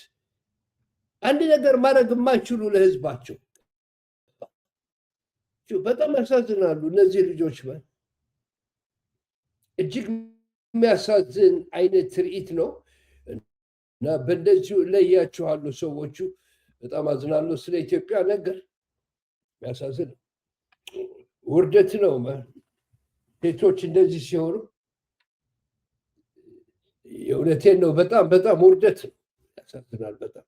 አንድ ነገር ማድረግ የማይችሉ ለሕዝባቸው በጣም ያሳዝናሉ እነዚህ ልጆች። እጅግ የሚያሳዝን አይነት ትርኢት ነው እና በእንደዚሁ ለያችኋሉ ሰዎቹ። በጣም አዝናለሁ ስለ ኢትዮጵያ ነገር። ያሳዝን ውርደት ነው። ሴቶች እንደዚህ ሲሆኑ የእውነቴን ነው። በጣም ውርደት ነው። ያሳዝናል በጣም።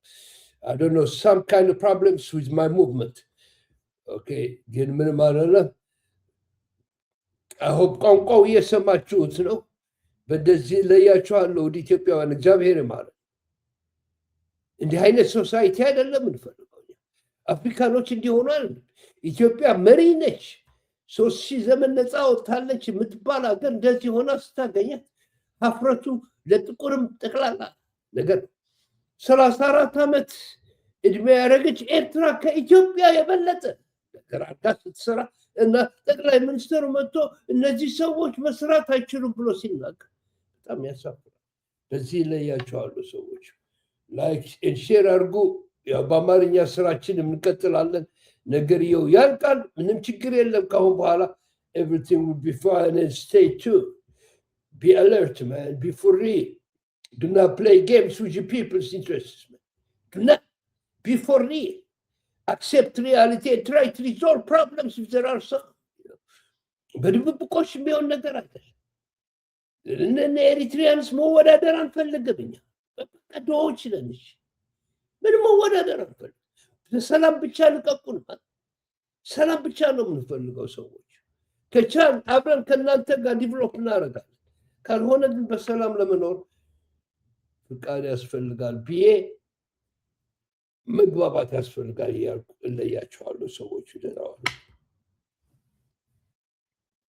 I don't know, some kind of problems with my movement. Okay, ግን ምን ማለት ነው? አሁን ቋንቋው እየሰማችሁት ነው። በእንደዚህ ለያችኋለሁ ወደ ኢትዮጵያውያን። እግዚአብሔር ማለት እንዲህ አይነት ሶሳይቲ አይደለም እንፈልገው። አፍሪካኖች እንዲሆናል። ኢትዮጵያ መሪ ነች። 3000 ዘመን ነፃ ወጥታለች የምትባል ሀገር እንደዚህ ሆና ስታገኛት ሀፍረቱ ለጥቁርም ጠቅላላ ነገር። 34 ዓመት እድሜ ያደረገች ኤርትራ ከኢትዮጵያ የበለጠ ነገር አድርጋ ስትሰራ እና ጠቅላይ ሚኒስትሩ መጥቶ እነዚህ ሰዎች መስራት አይችሉም ብሎ ሲናገር በጣም ያሳፍራል። በዚህ ለያቸዋሉ ሰዎች። ላይክ ሼር አድርጉ። ያው በአማርኛ ስራችን እንቀጥላለን። ነገርየው ያልቃል። ምንም ችግር የለም። ካሁን በኋላ everything will be fine and stay tuned. Be alert, man. Be for real. Do not play games with your people's interests, man. Do not. Be for real. Accept reality and try to resolve problems if there are some. በድብብቆሽ የሚሆን ነገር አይደለም። እነ ኤሪትሪያንስ መወዳደር አንፈልግም። እኛ ድሆች ነን። ምን መወዳደር አንፈልግም። ሰላም ብቻ ልቀቁን። ሰላም ብቻ ነው የምንፈልገው ሰዎች። ከቻል አብረን ከእናንተ ጋር ዲቨሎፕ እናደርጋለን። ካልሆነ ግን በሰላም ለመኖር ፍቃድ ያስፈልጋል ብዬ መግባባት ያስፈልጋል እያልኩ እለያቸዋለሁ ሰዎች ደናዋል።